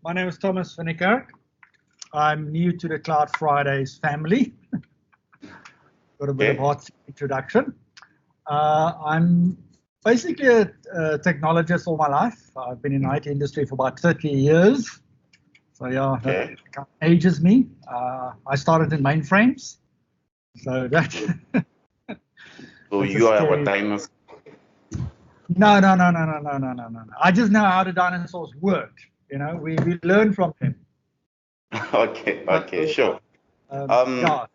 My name is Thomas van Niekerk. I'm new to the Cloud Fridays family. Got a bit of hot introduction. I'm basically a technologist all my life. I've been in the IT industry for about 30 years. So yeah, that kind of ages me. I started in mainframes. So that. So you are our dinosaur. No. I just know how the dinosaurs work. You know, we learn from them. Okay, sure. Yeah,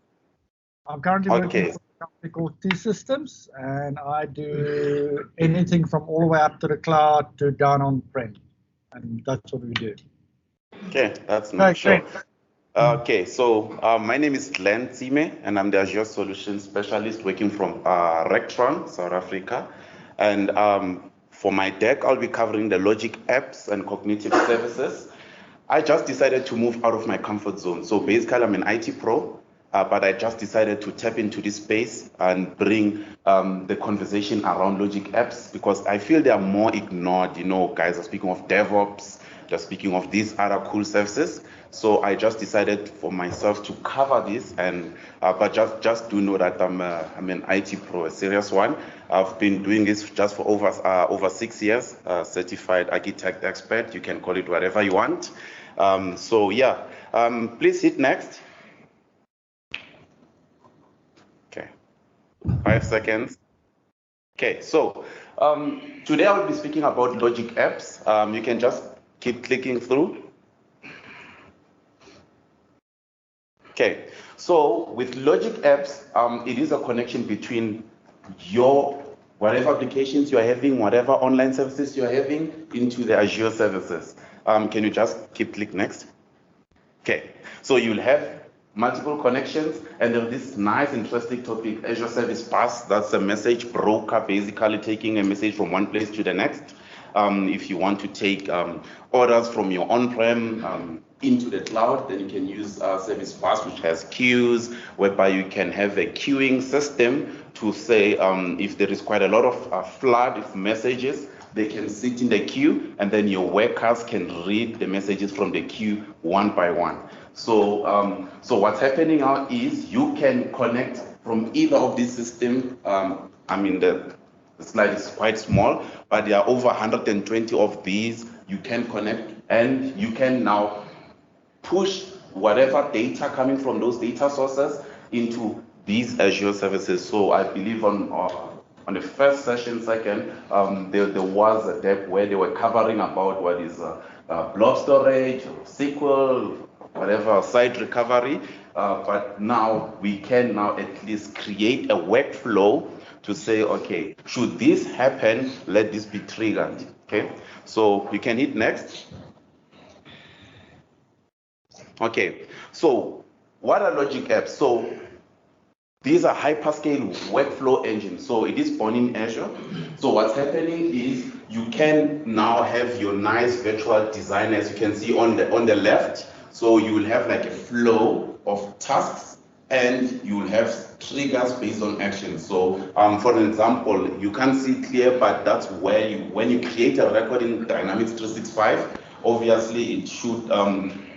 I'm currently working for a company called T-Systems, and I do anything from all the way up to the cloud to down on-prem, and that's what we do. Okay, that's nice. Sure. Okay, so my name is Glen, Tsime, and I'm the Azure Solutions Specialist working from Rectron, South Africa. And for my deck, I'll be covering the logic apps and cognitive services. I just decided to move out of my comfort zone. So basically, I'm an IT pro, but I just decided to tap into this space and bring the conversation around logic apps because I feel they are more ignored. You know, guys are speaking of DevOps, they're speaking of these other cool services. So I just decided for myself to cover this, and but just do know that I'm an IT pro, a serious one. I've been doing this just for over 6 years, certified architect expert. You can call it whatever you want. So yeah, please hit next. Okay, 5 seconds. Okay, so today I will be speaking about logic apps. You can just keep clicking through. Okay, so with logic apps, it is a connection between your whatever applications you're having, whatever online services you're having into the Azure services. Can you just keep click next? Okay, so you'll have multiple connections, and there's this nice, interesting topic, Azure Service Bus. That's a message broker, basically taking a message from one place to the next. If you want to take orders from your on-prem into the cloud, then you can use Service Bus, which has queues, whereby you can have a queuing system to say if there is quite a lot of flood of messages, they can sit in the queue, and then your workers can read the messages from the queue one by one. So, so what's happening now is you can connect from either of these systems. I mean, the slide is quite small, but there are over 120 of these. You can connect, and you can now push whatever data coming from those data sources into these Azure services. So I believe on the first session, second, there was a deck where they were covering about what is blob storage, SQL, whatever, site recovery. But now we can now at least create a workflow to say, okay, should this happen, let this be triggered. Okay, so you can hit next. Okay, so what are logic apps? So these are hyperscale workflow engines. So it is born in Azure. So what's happening is you can now have your nice virtual design, as you can see on the left. So you will have like a flow of tasks, and you will have triggers based on actions. So for an example, you can't see clear, but that's where when you create a record in Dynamics 365, obviously it should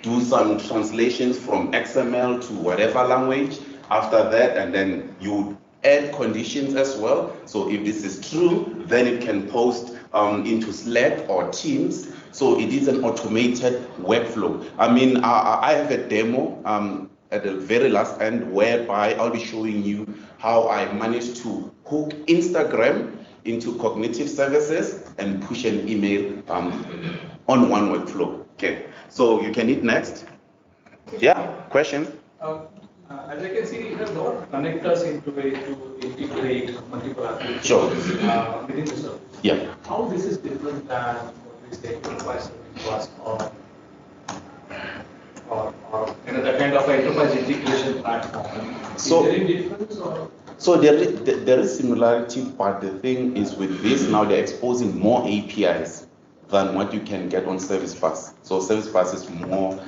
do some translations from XML to whatever language after that, and then you add conditions as well. So if this is true, then it can post into Slack or Teams. So it is an automated workflow. I mean, I have a demo at the very last end whereby I'll be showing you how I managed to hook Instagram into cognitive services and push an email on one workflow. Okay, so you can hit next. Yeah, questions? As I can see, you have a lot of connectors into it to integrate multiple applications within the service. Yeah. How this is different than what we say enterprise service bus or the kind of enterprise integration platform? Is there any difference or? So there is similarity, but the thing is with this now they're exposing more APIs than what you can get on Service Bus. So Service Bus is more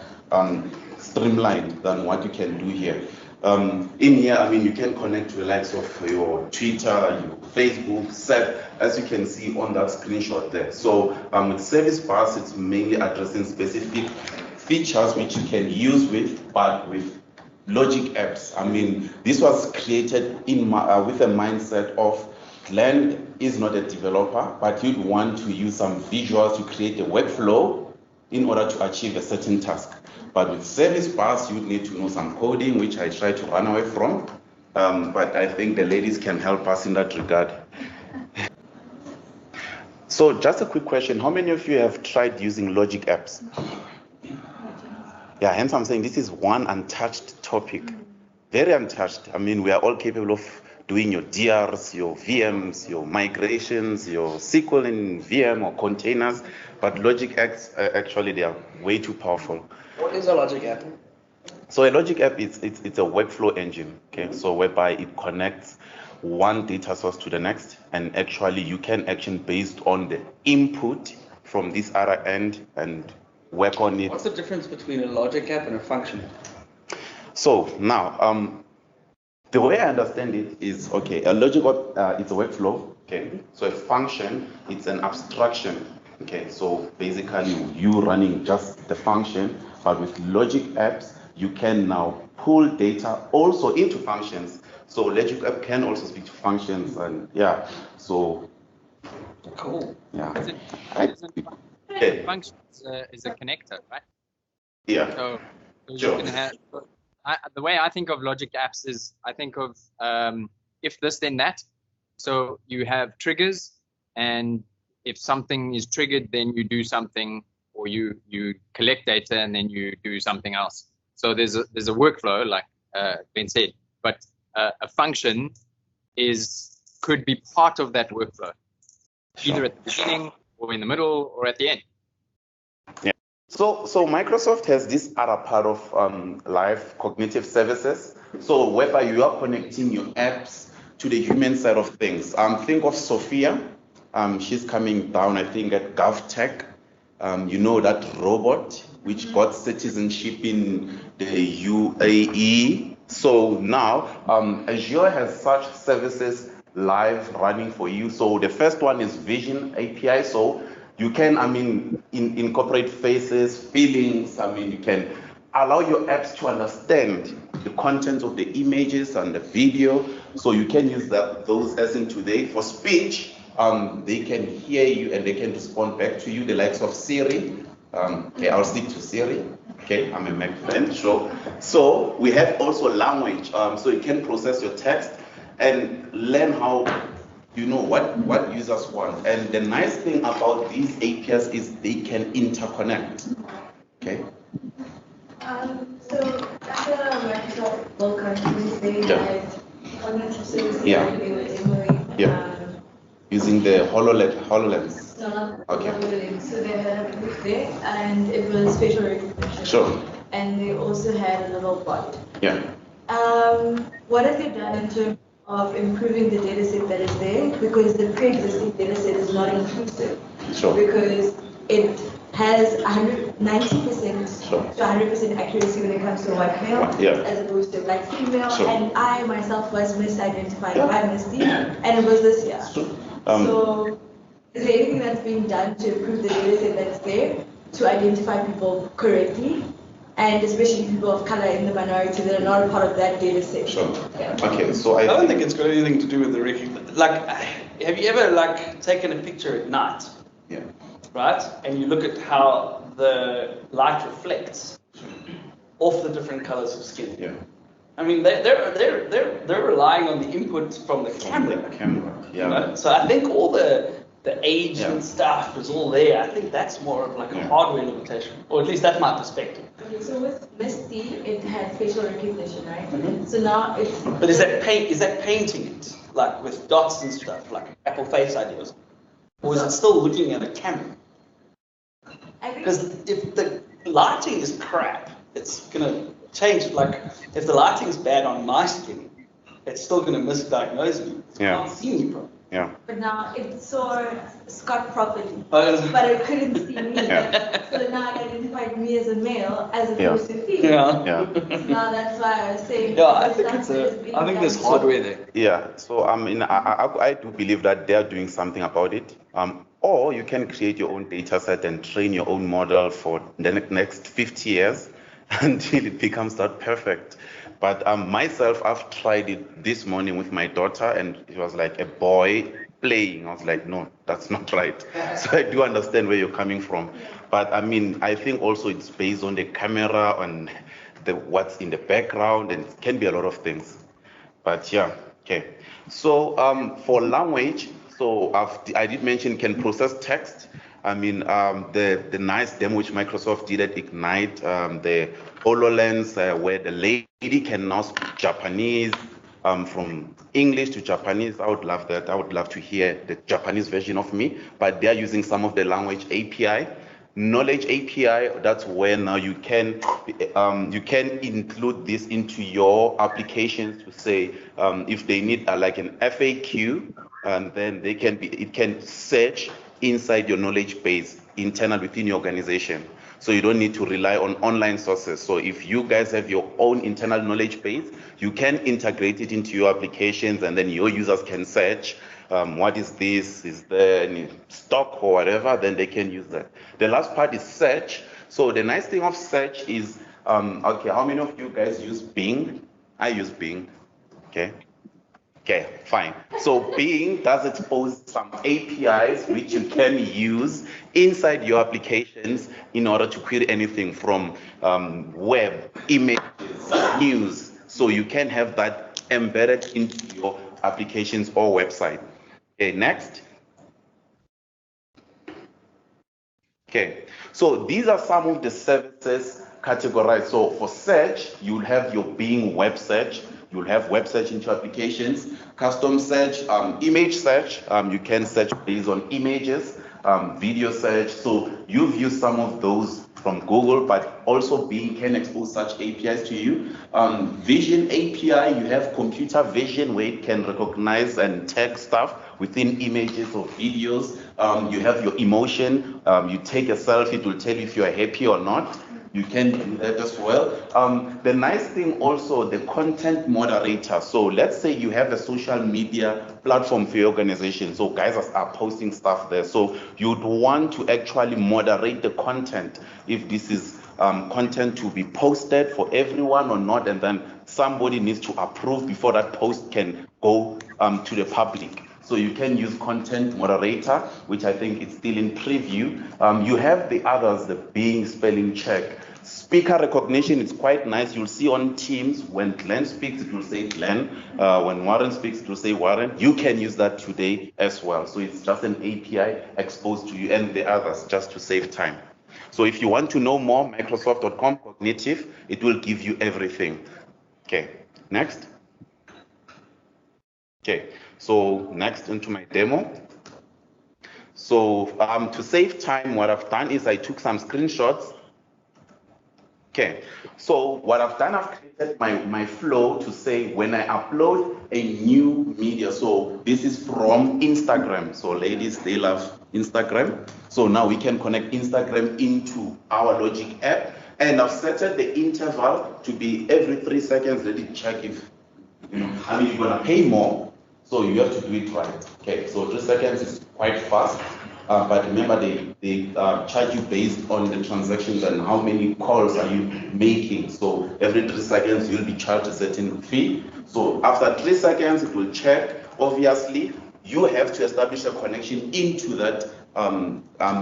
streamlined than what you can do here. In here, I mean, you can connect to the likes of your Twitter, your Facebook, as you can see on that screenshot there. So with Service Bus, it's mainly addressing specific features which you can use with Logic Apps. I mean, this was created with a mindset of Glen is not a developer, but you'd want to use some visuals to create a workflow in order to achieve a certain task. But with Service Bus, you need to know some coding, which I try to run away from. But I think the ladies can help us in that regard. So just a quick question. How many of you have tried using Logic Apps? Yeah, hence I'm saying this is one untouched topic. Very untouched. I mean, we are all capable of doing your DRs, your VMs, your migrations, your SQL in VM or containers. But Logic Apps, actually, they are way too powerful. What is a Logic App? So a Logic App, it's a workflow engine, okay? So whereby it connects one data source to the next, and actually you can action based on the input from this other end and work on it. What's the difference between a Logic App and a function? So now, the way I understand it is, okay, a Logic App, it's a workflow, okay? So a function, it's an abstraction. Okay, so basically you running just the function, but with Logic Apps, you can now pull data also into functions. So Logic App can also speak to functions, and yeah, so. Cool. Yeah. Function is a connector, right? Yeah. So Sure. you can have, the way I think of Logic Apps is I think of if this then that. So you have triggers, and if something is triggered, then you do something, or you collect data and then you do something else. So there's a workflow, like Ben said, but a function could be part of that workflow, either at the beginning or in the middle or at the end. Yeah. So Microsoft has this other part of live cognitive services. So whereby you are connecting your apps to the human side of things. Think of Sophia. She's coming down, I think, at GovTech. You know, that robot which got citizenship in the UAE. So now Azure has such services live running for you. So the first one is Vision API. So you can, I mean, incorporate faces, feelings. I mean, you can allow your apps to understand the content of the images and the video. So you can use those as in today for speech. They can hear you and they can respond back to you, the likes of Siri. Okay, I'll stick to Siri. Okay, I'm a Mac fan, sure. So we have also language. So you can process your text and learn how, you know, what users want. And the nice thing about these APIs is they can interconnect. Okay. So after Microsoft will countries, they had cognitive services that they were demoing. Using the HoloLens. No, not okay. HoloLens. So they had a book there, and it was facial recognition. Sure. And they also had a little bot. Yeah. What have they done in terms of improving the data set that is there? Because the pre-existing data set is not inclusive. Sure. Because it has 90% sure. to 100% accuracy when it comes to white male, as opposed to black female. Sure. And I myself was misidentified by Misty, and it was this year. Sure. So, is there anything that's being done to improve the data set that's there to identify people correctly, and especially people of color in the minority that are not a part of that data set? Sure. Yeah. Okay, so I don't think it's got anything to do with the recognition. Like, have you ever taken a picture at night? Yeah. Right? And you look at how the light reflects off the different colors of skin. Yeah. I mean, they're relying on the input from the camera. Yeah. You know? So I think all the age and stuff is all there. I think that's more of like a hardware limitation, or at least that's my perspective. Okay, so with Misty, it had facial recognition, right? Mm-hmm. So now it's. But is that painting it like with dots and stuff, like Apple Face ideas, or is it still looking at a camera? Because if the lighting is crap, it's gonna change. Like if the lighting's bad on my skin, it's still gonna misdiagnose me. It's Yeah. not seeing me properly. Yeah. But now it saw Scott properly, Oh, but it couldn't see me. Yeah. So now it identified me as a male as Yeah. opposed to female. yeah. Yeah. So now that's why I was saying. Yeah, I the think stuff it's that is being I think there's done. hardware there. Yeah, so I do believe that they're doing something about it. Or you can create your own data set and train your own model for the next 50 years until it becomes that perfect. But myself, I've tried it this morning with my daughter, and it was like a boy playing. I was like, no, that's not right. So I do understand where you're coming from. But I mean, I think also it's based on the camera, on what's in the background, and it can be a lot of things. But yeah, okay. So for language, so I did mention can process text. I mean, the nice demo which Microsoft did at Ignite, the HoloLens, where the lady can now speak Japanese from English to Japanese. I would love that. I would love to hear the Japanese version of me, but they're using some of the language API. Knowledge API, that's where now you can include this into your applications to say if they need like an FAQ, and then it can search inside your knowledge base internal within your organization. So you don't need to rely on online sources. So if you guys have your own internal knowledge base, you can integrate it into your applications, and then your users can search what is this, is there any stock or whatever, then they can use that. The last part is search. So the nice thing of search is, okay, how many of you guys use Bing? I use Bing, okay? Okay, fine. So Bing does expose some APIs which you can use inside your applications in order to query anything from web, images, news. So you can have that embedded into your applications or website. Okay, next. Okay, so these are some of the services categorized. So for search, you'll have your Bing web search. You'll have web search into applications, custom search, image search. You can search based on images, video search. So you've used some of those from Google, but also Bing can expose such APIs to you. Vision API, you have computer vision where it can recognize and tag stuff within images or videos. You have your emotion. You take a selfie, it will tell you if you are happy or not. You can do that as well. The nice thing also, the content moderator. So let's say you have a social media platform for your organization. So guys are posting stuff there. So you'd want to actually moderate the content if this is content to be posted for everyone or not, and then somebody needs to approve before that post can go to the public. So you can use content moderator, which I think is still in preview. You have the others, the Bing spelling check. Speaker recognition is quite nice. You'll see on Teams when Glen speaks, it will say Glen. When Warren speaks, it will say Warren. You can use that today as well. So it's just an API exposed to you and the others just to save time. So if you want to know more, Microsoft.com Cognitive, it will give you everything. Okay, next. Okay, so next into my demo. So to save time, what I've done is I took some screenshots. Okay, so what I've done, I've created my flow to say when I upload a new media. So this is from Instagram. So ladies, they love Instagram. So now we can connect Instagram into our Logic app. And I've set the interval to be every 3 seconds. Let it check if, I mean, you're gonna pay more. So you have to do it right. Okay, so 3 seconds is quite fast. But remember, they charge you based on the transactions and how many calls are you making. So every 3 seconds, you'll be charged a certain fee. So after 3 seconds, it will check. Obviously, you have to establish a connection into that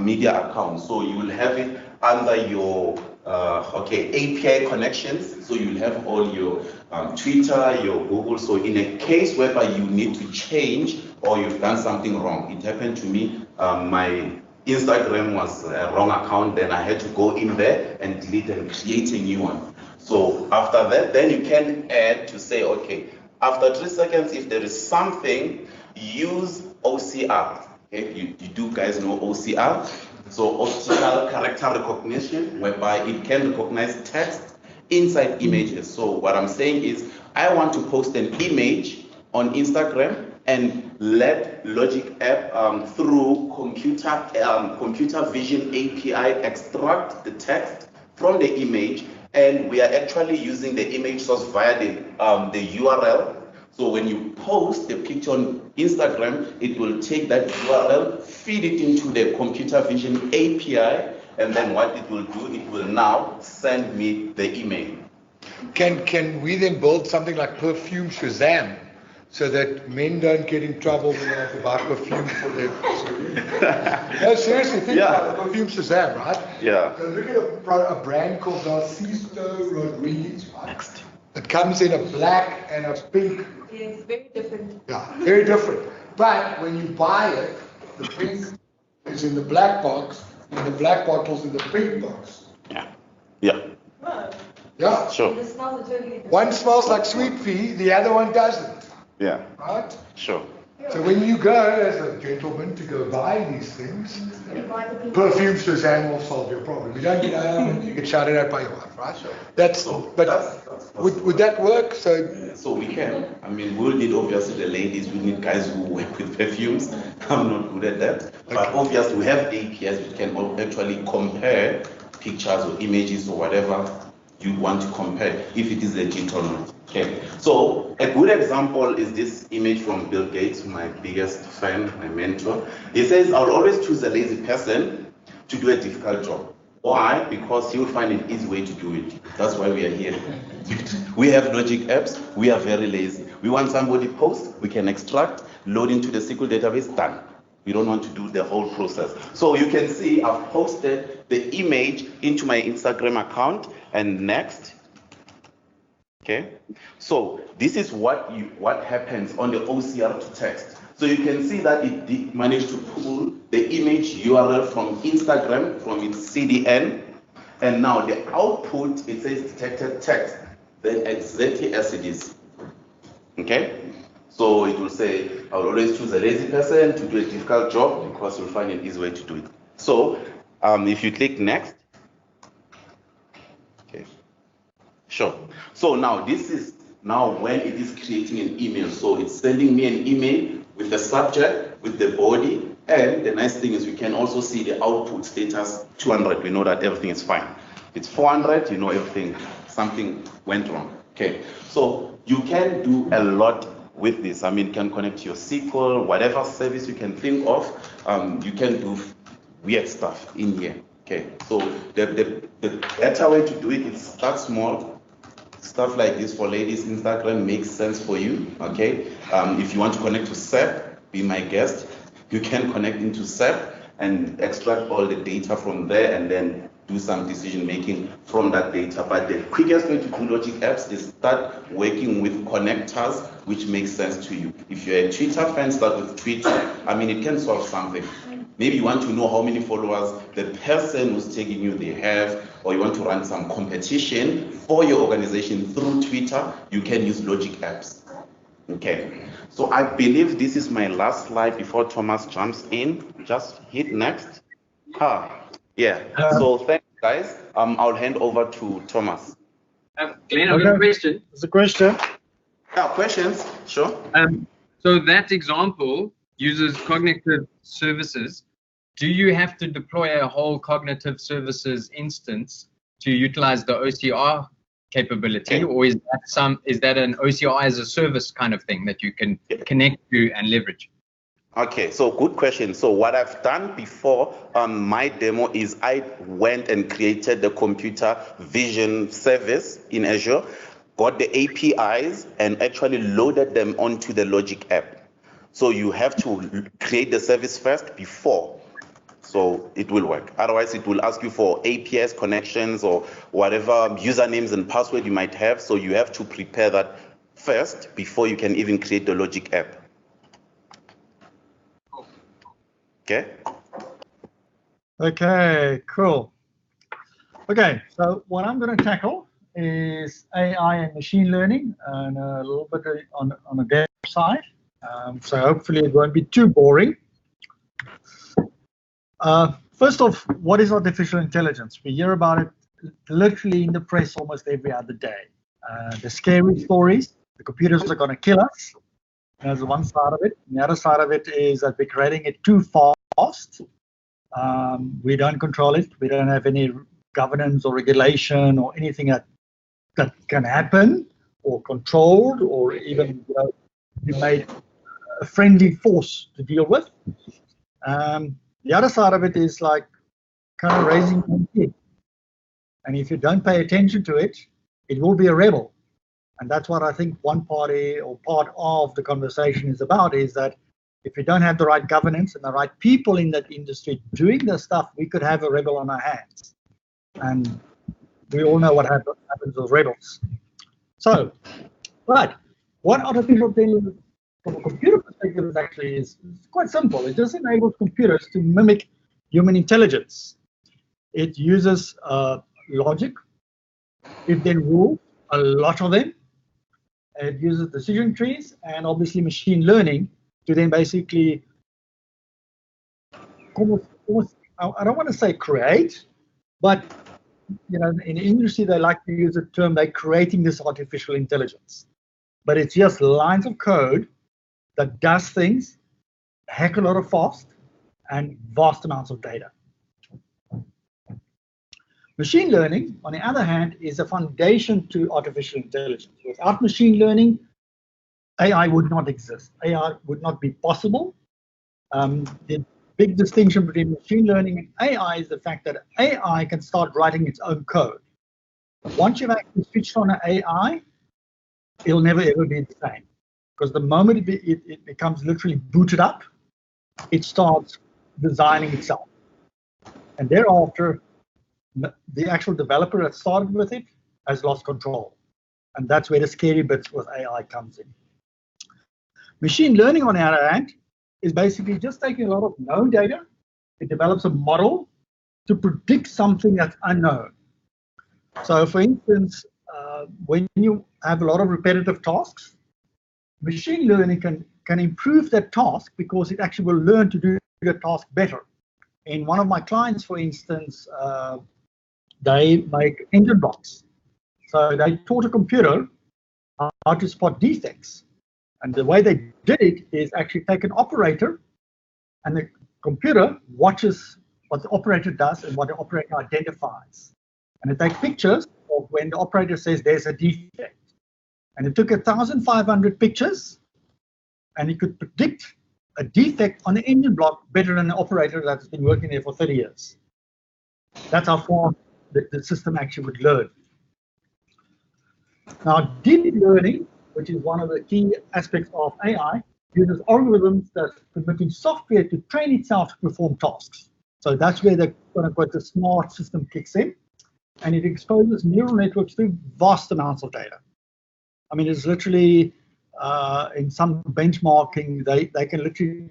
media account. So you will have it under your API connections. So you'll have all your Twitter, your Google. So in a case whereby you need to change or you've done something wrong, it happened to me. My Instagram was a wrong account, then I had to go in there and delete and create a new one. So after that, then you can add to say, okay, after 3 seconds, if there is something, use OCR. Okay, you do guys know OCR? So optical character recognition, whereby it can recognize text inside images. So what I'm saying is, I want to post an image on Instagram, and let Logic App through computer vision API extract the text from the image, and we are actually using the image source via the URL. So when you post the picture on Instagram, it will take that URL, feed it into the computer vision API, and then what it will do, it will now send me the email. Can we then build something like Perfume Shazam so that men don't get in trouble when they have to buy perfume for their... No, seriously, think about it, Perfume Shazam, right? Yeah. So look at a brand called Narciso Rodriguez, right? Next. It comes in a black and a pink. It's very different. Yeah, very different. But when you buy it, the pink is in the black box, and the black bottle's in the pink box. Yeah. Yeah. Yeah. Sure. The smell is totally different. One smells like sweet pea, the other one doesn't. Yeah. Right? Sure. So when you go as a gentleman to go buy these things, Perfume Shazam will solve your problem. You don't get home and you get shouted at by your wife, right? That's. Would that work? So we can. I mean, we'll need obviously the ladies. We need guys who work with perfumes. I'm not good at that, but obviously we have APIs which can actually compare pictures or images or whatever you want to compare, if it is legit or not. Okay. So a good example is this image from Bill Gates, my biggest fan, my mentor. He says, "I'll always choose a lazy person to do a difficult job." Why? Because he will find an easy way to do it. That's why we are here. We have Logic Apps. We are very lazy. We want somebody post, we can extract, load into the SQL database, done. We don't want to do the whole process. So you can see I've posted the image into my Instagram account, and next. Okay. So this is what happens on the OCR to text. So you can see that it did manage to pull the image URL from Instagram, from its CDN, and now the output, it says detected text, then exactly as it is. Okay? So it will say, I will always choose a lazy person to do a difficult job because you'll find an easy way to do it. So if you click next, okay, sure. So now this is when it is creating an email. So it's sending me an email with the subject, with the body, and the nice thing is we can also see the output status 200. We know that everything is fine. It's 400, you know everything, something went wrong. Okay, so you can do a lot with this. I mean, you can connect to your SQL, whatever service you can think of. You can do weird stuff in here. Okay, so the better way to do it is start small. Stuff like this for ladies, Instagram makes sense for you. Okay, if you want to connect to SAP, be my guest. You can connect into SAP and extract all the data from there, and then do some decision making from that data. But the quickest way to do Logic Apps is start working with connectors which makes sense to you. If you're a Twitter fan, start with Twitter. I mean, it can solve something. Maybe you want to know how many followers the person who's tagging you they have, or you want to run some competition for your organization through Twitter, you can use Logic Apps. Okay, so I believe this is my last slide before Thomas jumps in. Just hit next. Yeah, so thanks guys. I'll hand over to Thomas. Glenn, I've got a question. There's a question. Yeah, questions? Sure. So that example uses cognitive services. Do you have to deploy a whole cognitive services instance to utilize the OCR capability, or is that an OCR as a service kind of thing that you can connect to and leverage? Okay, so good question. So what I've done before on my demo is I went and created the computer vision service in Azure, got the APIs, and actually loaded them onto the Logic app. So you have to create the service first before, so it will work. Otherwise, it will ask you for APS connections or whatever usernames and password you might have. So you have to prepare that first before you can even create the Logic app. Okay. Okay, cool. Okay, so what I'm going to tackle is AI and machine learning, and a little bit on the dev side. So hopefully it won't be too boring. First off, what is artificial intelligence? We hear about it literally in the press almost every other day. The scary stories, the computers are going to kill us. There's one side of it. The other side of it is that we're creating it too fast. We don't control it. We don't have any governance or regulation or anything that can happen or controlled or even be made a friendly force to deal with. The other side of it is like kind of raising one kid. And if you don't pay attention to it, it will be a rebel. And that's what I think one party or part of the conversation is about, is that if we don't have the right governance and the right people in that industry doing the stuff, we could have a rebel on our hands. And we all know what happens with rebels. So, but what artificial intelligence from a computer perspective is actually is quite simple. It just enables computers to mimic human intelligence. It uses logic, if-then rules, a lot of them. It uses decision trees and obviously machine learning to then basically almost, I don't want to say create, but in the industry they like to use the term they're creating this artificial intelligence. But it's just lines of code that does things a heck of a lot of fast and vast amounts of data. Machine learning, on the other hand, is a foundation to artificial intelligence. Without machine learning, AI would not exist. AI would not be possible. The big distinction between machine learning and AI is the fact that AI can start writing its own code. Once you've actually switched on an AI, it'll never ever be the same. Because the moment it becomes literally booted up, it starts designing itself. And thereafter, the actual developer that started with it has lost control. And that's where the scary bits with AI comes in. Machine learning, on the other hand, is basically just taking a lot of known data. It develops a model to predict something that's unknown. So for instance, when you have a lot of repetitive tasks, machine learning can improve that task because it actually will learn to do the task better. In one of my clients, for instance, they make engine blocks. So they taught a computer how to spot defects. And the way they did it is actually take an operator, and the computer watches what the operator does and what the operator identifies. And it takes pictures of when the operator says there's a defect. And it took 1,500 pictures, and it could predict a defect on the engine block better than the operator that's been working there for 30 years. That's how far the system actually would learn. Now, deep learning, which is one of the key aspects of AI, uses algorithms that permitting software to train itself to perform tasks. So that's where the quote-unquote the smart system kicks in, and it exposes neural networks to vast amounts of data. I mean, it's literally in some benchmarking, they can literally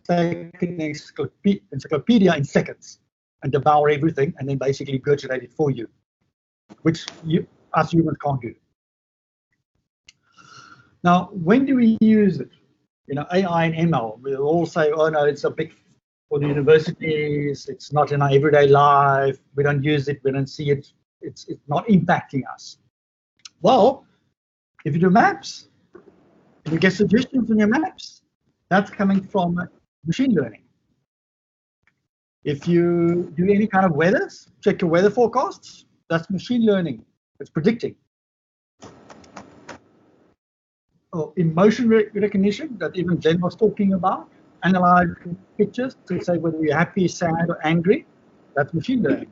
take an encyclopedia in seconds and devour everything, and then basically regurgitate it for you, which us humans can't do. Now, when do we use it? AI and ML, we'll all say, oh no, it's a big for the universities, it's not in our everyday life, we don't use it, we don't see it, it's not impacting us. Well, if you do maps, if you get suggestions in your maps, that's coming from machine learning. If you do any kind of weathers, check your weather forecasts, that's machine learning, it's predicting. Emotion recognition that even Glen was talking about, analyzing pictures to say whether you're happy, sad, or angry, that's machine learning.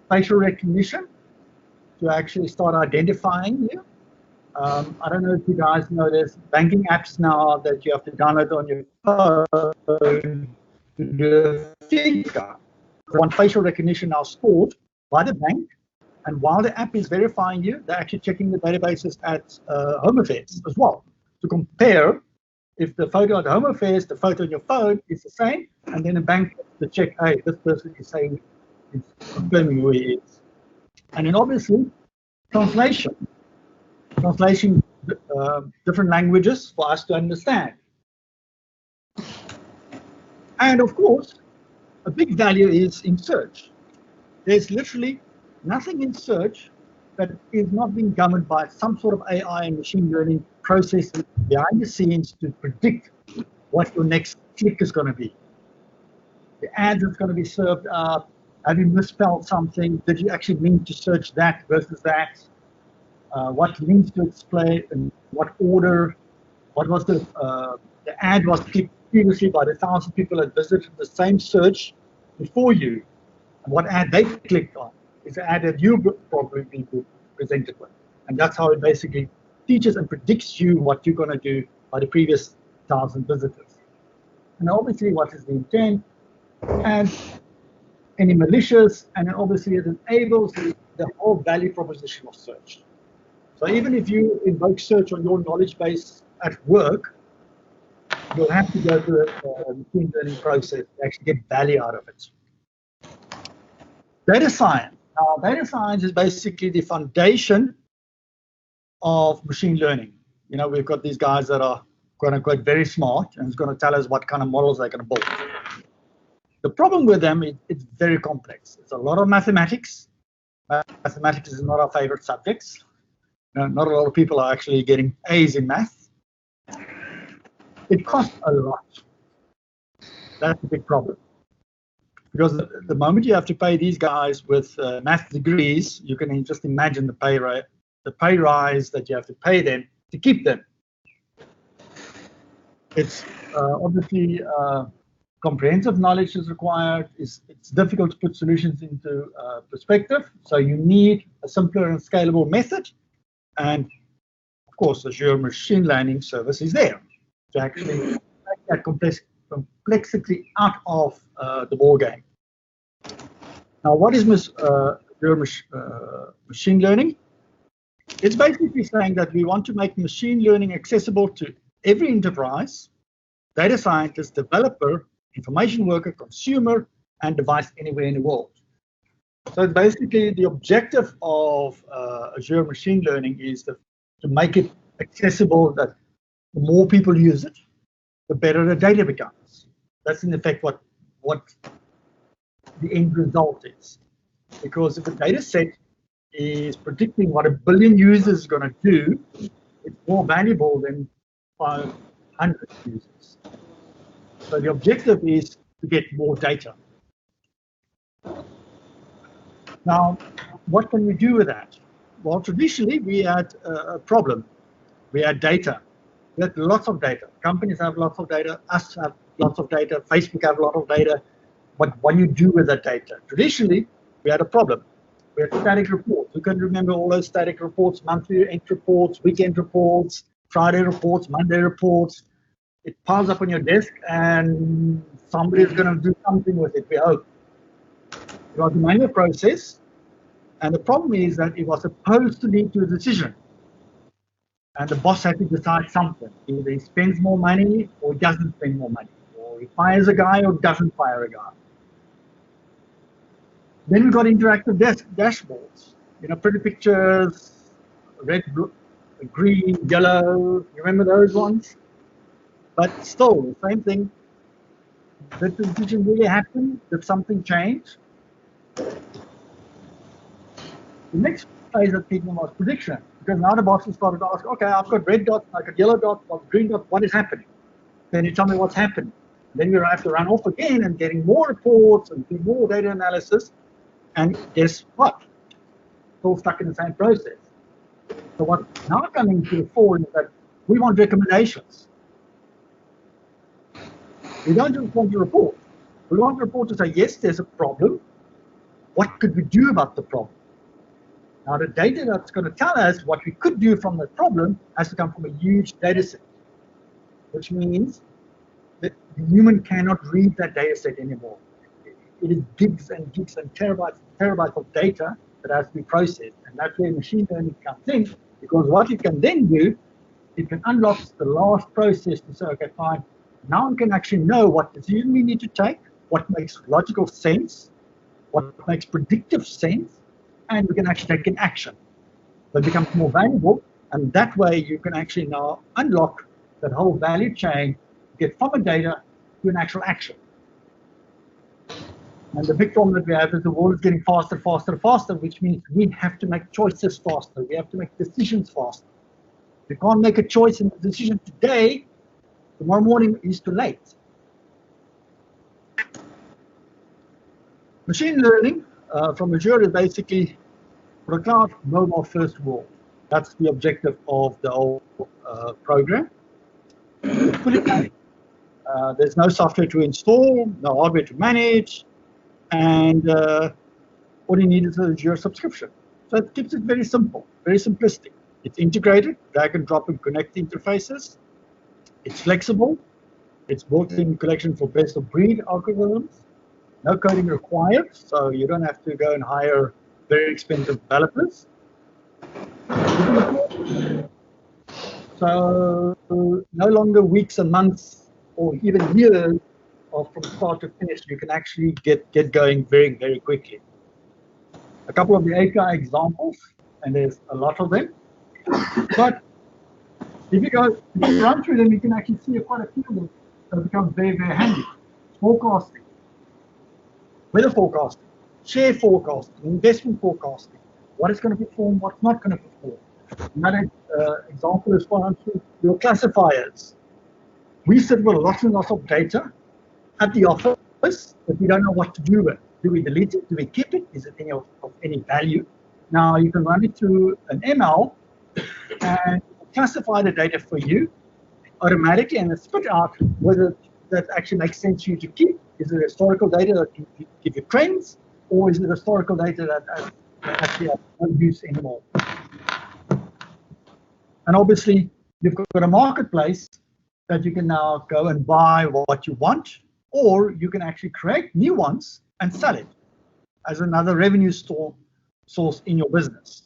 Facial recognition to actually start identifying you. I don't know if you guys know there's banking apps now that you have to download on your phone to do a figure. One facial recognition now stored by the bank, and while the app is verifying you, they're actually checking the databases at Home Affairs as well to compare if the photo at Home Affairs, the photo on your phone is the same, and then the bank to check, hey, this person is saying, it's confirming who he is. And then obviously, translation different languages for us to understand. And of course, a big value is in search. There's literally nothing in search that is not being governed by some sort of AI and machine learning process behind the scenes to predict what your next click is going to be. The ad that's going to be served up. Have you misspelled something? Did you actually mean to search that versus that? What links to display in what order? What was the ad was clicked previously by the 1,000 people that visited the same search before you, and what ad they clicked on is the ad that you probably be presented with, and that's how it basically teaches and predicts you what you're going to do by the previous 1,000 visitors. And obviously, what is the intent, and any malicious, and then obviously it enables the whole value proposition of search. So even if you invoke search on your knowledge base at work, you'll have to go through a machine learning process to actually get value out of it. Data science. Now, data science is basically the foundation of machine learning. You know, we've got these guys that are quote unquote very smart and it's going to tell us what kind of models they're going to build. The problem with them is it's very complex. It's a lot of mathematics. Mathematics is not our favorite subjects. Not a lot of people are actually getting A's in math. It costs a lot. That's a big problem. Because the moment you have to pay these guys with math degrees, you can just imagine the pay rise that you have to pay them to keep them. It's obviously comprehensive knowledge is required. It's difficult to put solutions into perspective. So you need a simpler and scalable method. And of course, Azure Machine Learning Service is there to actually take that complexity out of the ball game. Now, what is Azure Machine Learning? It's basically saying that we want to make machine learning accessible to every enterprise, data scientist, developer, information worker, consumer, and device anywhere in the world. So basically, the objective of Azure Machine Learning is to make it accessible, that the more people use it, the better the data becomes. That's in effect what the end result is. Because if a data set is predicting what 1 billion users are going to do, it's more valuable than 500 users. So the objective is to get more data. Now, what can we do with that? Well, traditionally, we had a problem. We had data. We had lots of data. Companies have lots of data. Us have lots of data. Facebook have a lot of data. But what do you do with that data? Traditionally, we had a problem. We had static reports. You can remember all those static reports, monthly end reports, weekend reports, Friday reports, Monday reports. It piles up on your desk, and somebody's going to do something with it, we hope. It was a manual process, and the problem is that it was supposed to lead to a decision. And the boss had to decide something. Either he spends more money or he doesn't spend more money, or he fires a guy or doesn't fire a guy. Then we got interactive dashboards, pretty pictures, red, blue, green, yellow. You remember those ones? But still, the same thing. Did the decision really happen? Did something change? The next phase of thinking was prediction, because now the bosses started to ask, okay, I've got red dots, I've got yellow dots, I've got green dots, what is happening? Then you tell me what's happening. Then we have to run off again and getting more reports and do more data analysis. And guess what? It's all stuck in the same process. So what's now coming to the fore is that we want recommendations. We don't just want a report. We want a report to say, yes, there's a problem. What could we do about the problem? Now, the data that's going to tell us what we could do from the problem has to come from a huge data set, which means that the human cannot read that data set anymore. It is gigs and gigs and terabytes of data that has to be processed. And that's where machine learning comes in, because what it can then do, it can unlock the last process to say, okay, fine, now we can actually know what decision we need to take, what makes logical sense, what makes predictive sense, and we can actually take an action. So it becomes more valuable, and that way you can actually now unlock that whole value chain, get from a data to an actual action. And the big problem that we have is the world is getting faster, faster, faster, which means we have to make choices faster. We have to make decisions faster. You can't make a choice and a decision today, tomorrow morning is too late. Machine learning from Azure is basically for a cloud mobile first world. That's the objective of the whole program. It's fully managed. There's no software to install, no hardware to manage, and all you need is an Azure subscription. So it keeps it very simple, very simplistic. It's integrated, drag and drop and connect interfaces. It's flexible. It's built-in collection for best-of-breed algorithms. No coding required, so you don't have to go and hire very expensive developers. So no longer weeks and months or even years of from start to finish. You can actually get going very, very quickly. A couple of the API examples, and there's a lot of them. But if you run through them, you can actually see quite a few of them that become very, very handy. Forecasting, weather forecasting, share forecasting, investment forecasting, what is going to perform, what's not going to perform. Another example is for your classifiers. We sit with lots and lots of data at the office that we don't know what to do with. Do we delete it? Do we keep it? Is it of any value? Now you can run it through an ML and classify the data for you automatically and spit out whether that actually makes sense for you to keep. Is it historical data that can give you trends, or is it historical data that actually has no use anymore? And obviously, you've got a marketplace that you can now go and buy what you want, or you can actually create new ones and sell it as another revenue source in your business.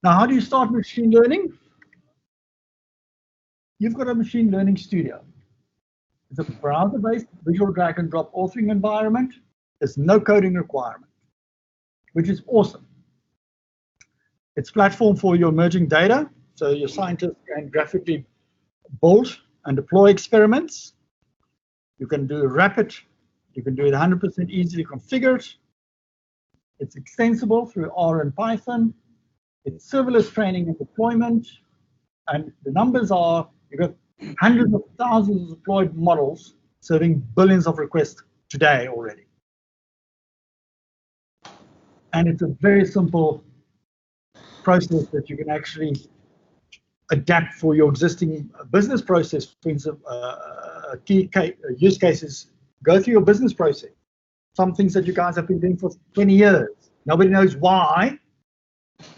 Now, how do you start machine learning? You've got a machine learning studio. It's a browser-based visual drag and drop authoring environment. There's no coding requirement, which is awesome. It's a platform for your emerging data, so your scientists can graphically build and deploy experiments. You can do rapid, you can do it 100% easily configured. It's extensible through R and Python. It's serverless training and deployment. And the numbers are, you've got hundreds of thousands of deployed models serving billions of requests today already. And it's a very simple process that you can actually adapt for your existing business process. For instance, key use cases, go through your business process. Some things that you guys have been doing for 20 years. Nobody knows why.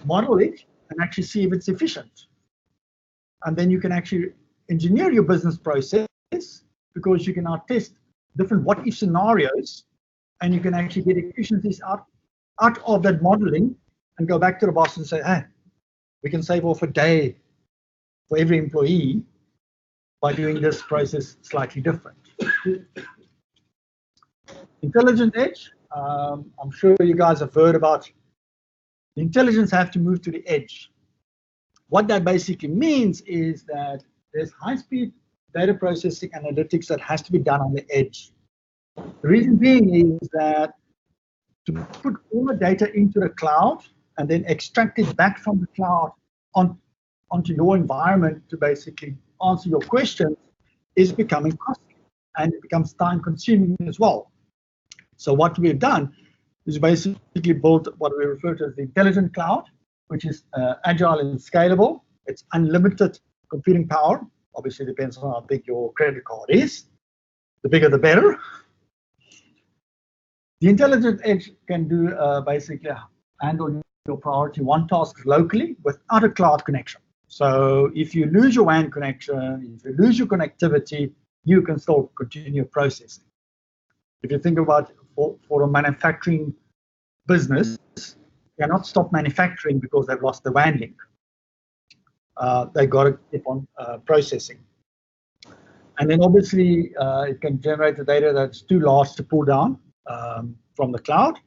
Model it and actually see if it's efficient. And then you can actually engineer your business process because you can now test different what-if scenarios, and you can actually get efficiencies out of that modeling and go back to the boss and say, hey, we can save off a day for every employee by doing this process slightly different. Intelligent edge, I'm sure you guys have heard about the intelligence have to move to the edge. What that basically means is that there's high-speed data processing analytics that has to be done on the edge. The reason being is that to put all the data into the cloud and then extract it back from the cloud onto your environment to basically answer your questions is becoming costly, and it becomes time-consuming as well. So what we've done is basically built what we refer to as the intelligent cloud, which is agile and scalable. It's unlimited computing power. Obviously, it depends on how big your credit card is. The bigger, the better. The intelligent edge can do basically handle your priority one task locally without a cloud connection. So if you lose your WAN connection, if you lose your connectivity, you can still continue processing. If you think about for a manufacturing business, they cannot stop manufacturing because they've lost the WAN link. They've got to keep on processing. And then obviously it can generate the data that's too large to pull down from the cloud,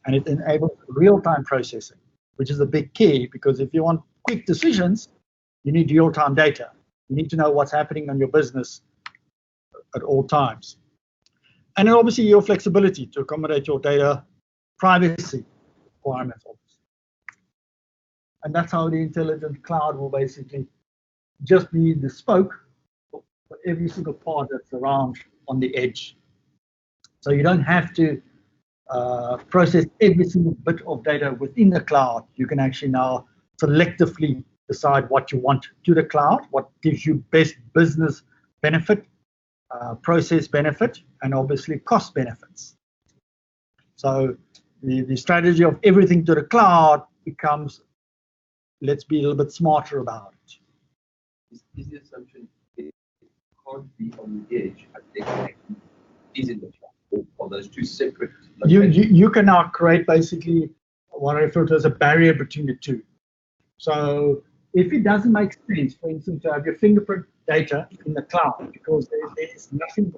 and it enables real-time processing, which is a big key, because if you want quick decisions, you need real-time data. You need to know what's happening on your business at all times. And then obviously your flexibility to accommodate your data privacy requirements. And that's how the intelligent cloud will basically just be the spoke for every single part that's around on the edge. So you don't have to process every single bit of data within the cloud. You can actually now selectively decide what you want to the cloud, what gives you best business benefit, process benefit, and obviously cost benefits. So the strategy of everything to the cloud becomes, let's be a little bit smarter about it. Is the assumption it can't be on the edge, but they can is in the cloud, or those two separate locations? You can now create basically what I refer to as a barrier between the two. So if it doesn't make sense, for instance, to have your fingerprint data in the cloud, because there's nothing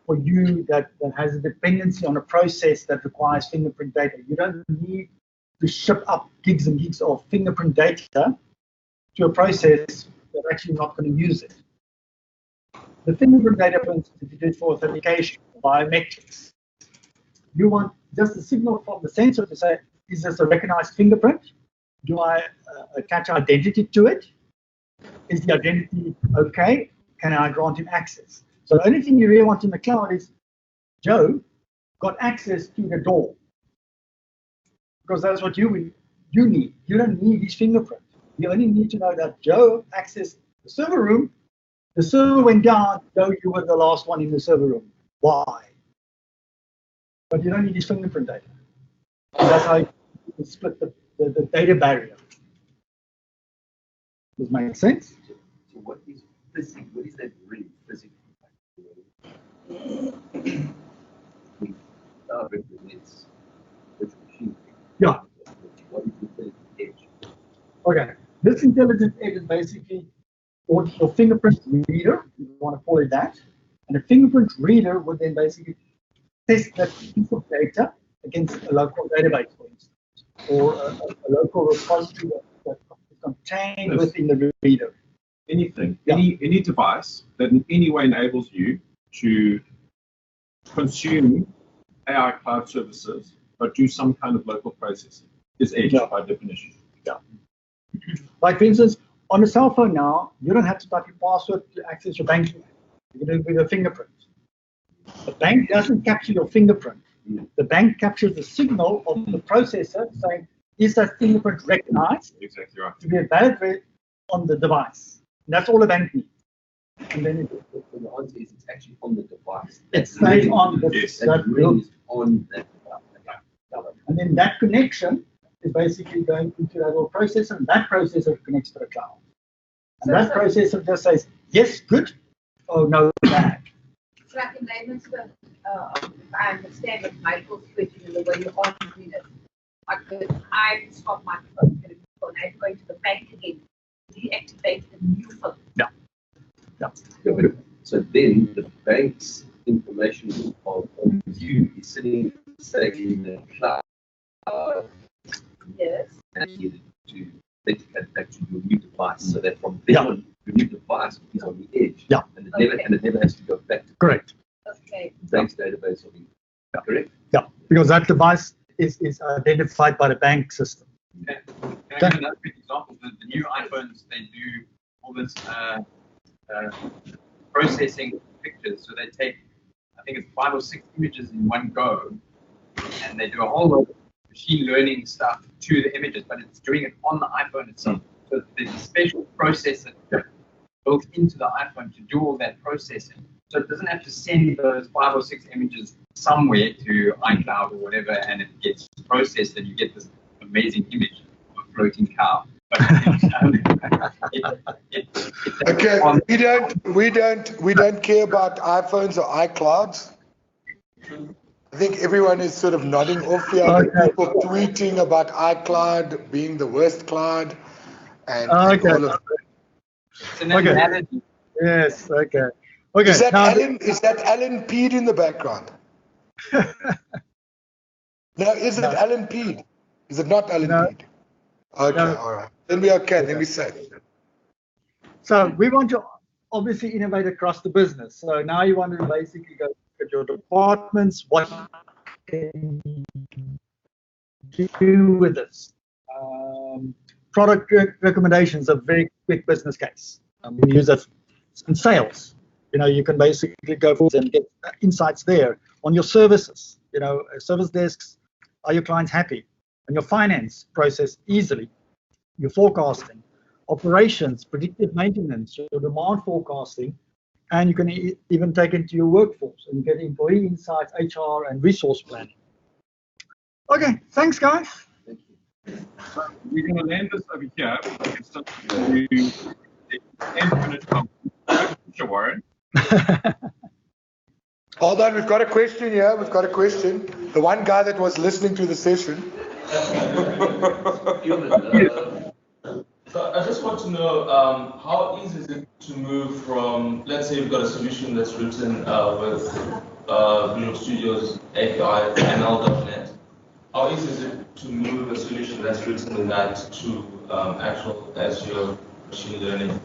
for you that has a dependency on a process that requires fingerprint data. You don't need to ship up gigs and gigs of fingerprint data to a process that's actually not going to use it. The fingerprint data, for instance, if you do it for authentication, biometrics, you want just a signal from the sensor to say, is this a recognized fingerprint? Do I attach identity to it? Is the identity okay? Can I grant him access? So the only thing you really want in the cloud is Joe got access to the door, because that's what you need. You don't need his fingerprint. You only need to know that Joe accessed the server room. The server went down. Joe, you were the last one in the server room. Why? But you don't need his fingerprint data. And that's how you can split the data barrier. Does that make sense? So what is physics? What is that really physically? Represents which machine? Yeah. What is the edge? Okay. This intelligent edge is basically your fingerprint reader, if you want to call it that. And the fingerprint reader would then basically test that piece of data against a local database, for instance, or a local repository that is contained within the reader. Anything, any device that in any way enables you to consume AI cloud services but do some kind of local processing is edge by definition. Yeah. Like for instance, on a cell phone now, you don't have to type your password to access your banking. You can do it with a fingerprint. The bank doesn't capture your fingerprint. The bank captures the signal of the processor saying, is that fingerprint recognized Exactly right. to be a valid on the device? And that's all the bank needs. And then the answer is it's actually on the device. It stays on the that ring is on that device. And then that connection is basically going into that little processor, and that processor connects to the cloud. And that processor just says, yes, good, oh, no, bad. So like in layman's terms, I understand what Michael's question and the way you answered it. I stop my phone and I go to the bank again. Deactivate the new phone. Yeah. So then the bank's information of you is sitting, say, in the cloud. Yes. And you to authenticate back to your new device, so that from then on, your new device is on the edge. Yeah. And it never has to go back to Correct. Okay. the bank's database. Correct? Yeah, because that device is identified by the bank system. Okay. Can I give another quick example? The new iPhones, they do all this processing pictures. So they take, I think it's 5 or 6 images in one go, and they do a whole lot of machine learning stuff to the images, but it's doing it on the iPhone itself. So there's a special processor built into the iPhone to do all that processing. So it doesn't have to send those 5 or 6 images somewhere to iCloud or whatever, and it gets processed, and you get this amazing image of a floating cow. Okay, we don't care about iPhones or iClouds. I think everyone is sort of nodding off here. People tweeting about iCloud being the worst cloud, and all of that. It's an analogy. Yes. Okay. Okay. Is that Alan Peed in the background? No, is it Alan Peed? Is it not Alan Peed? Okay, all right. Then we're okay. Then we're safe. So we want to obviously innovate across the business. So now you want to basically go at your departments. What can you do with this? product recommendations, a very quick business case. We use it in sales. You can basically go forward and get insights there. On your services, service desks, are your clients happy? And your finance process easily. Your forecasting, operations, predictive maintenance, your demand forecasting, and you can even take into your workforce and get employee insights, HR, and resource planning. Okay, thanks, guys. Thank you. So we're going to land this over here. It's still to the 10-minute conversation, Warren. Hold on, we've got a question here. We've got a question. The one guy that was listening to the session. So I just want to know how easy is it to move from, let's say you've got a solution that's written with Visual Studio's API ML.NET. How easy is it to move a solution that's written in that to actual Azure machine learning?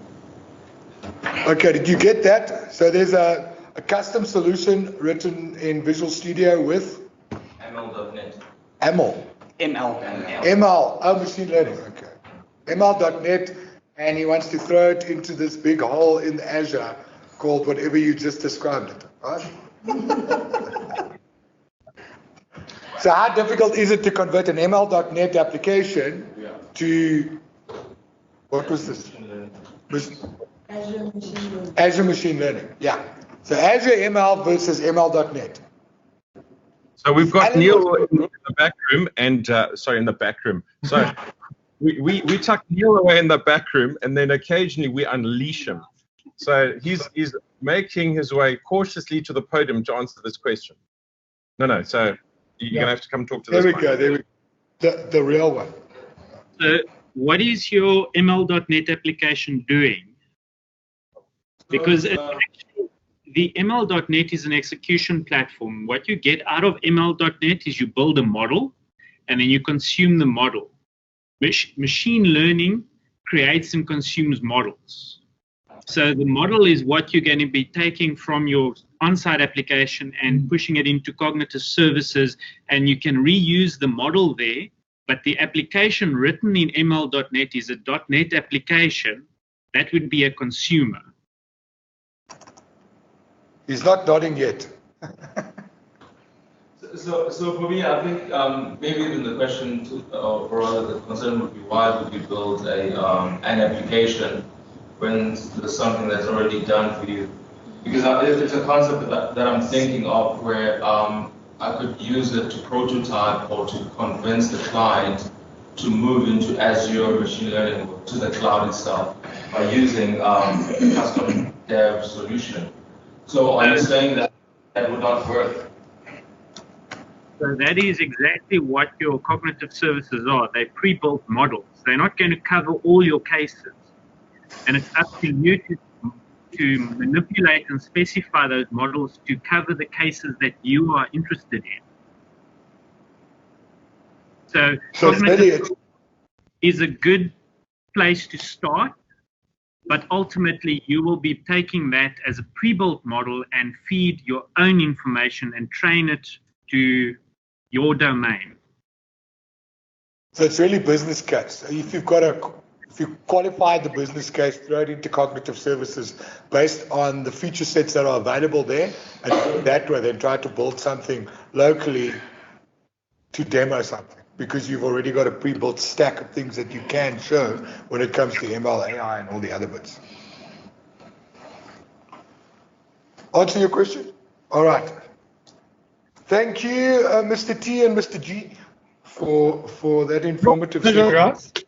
Okay, did you get that? So there's a custom solution written in Visual Studio with ML.NET. ML. Oh, machine learning. Okay. ML.NET, and he wants to throw it into this big hole in Azure called whatever you just described it, right? So how difficult is it to convert an ML.NET application to, what was this? Azure Machine Learning, yeah. So Azure ML versus ML.NET. So we've got Neil in the back room, and in the back room. So we tuck Neil away in the back room, and then occasionally we unleash him. So he's making his way cautiously to the podium to answer this question. No. So you're gonna have to come talk to this. There we go. The real one. So what is your ML.NET application doing? Because the ML.NET is an execution platform. What you get out of ML.NET is you build a model, and then you consume the model. Machine learning creates and consumes models. So the model is what you're going to be taking from your on-site application and pushing it into cognitive services, and you can reuse the model there, but the application written in ML.NET is a .NET application. That would be a consumer. He's not nodding yet. So for me, I think maybe even the question, or rather the concern would be, why would you build an application when there's something that's already done for you? Because it's a concept that I'm thinking of where I could use it to prototype or to convince the client to move into Azure machine learning to the cloud itself by using a custom dev solution. So are you saying that would not work? So that is exactly what your cognitive services are. They're pre-built models. They're not going to cover all your cases. And it's up to you to manipulate and specify those models to cover the cases that you are interested in. So cognitive is a good place to start, but ultimately you will be taking that as a pre-built model and feed your own information and train it to your domain. So it's really business case. If you qualify the business case, throw it into cognitive services based on the feature sets that are available there, and that way then try to build something locally to demo something, because you've already got a pre-built stack of things that you can show when it comes to ML, AI, and all the other bits. Answer your question? All right. Thank you, Mr. T and Mr. G, for that informative session.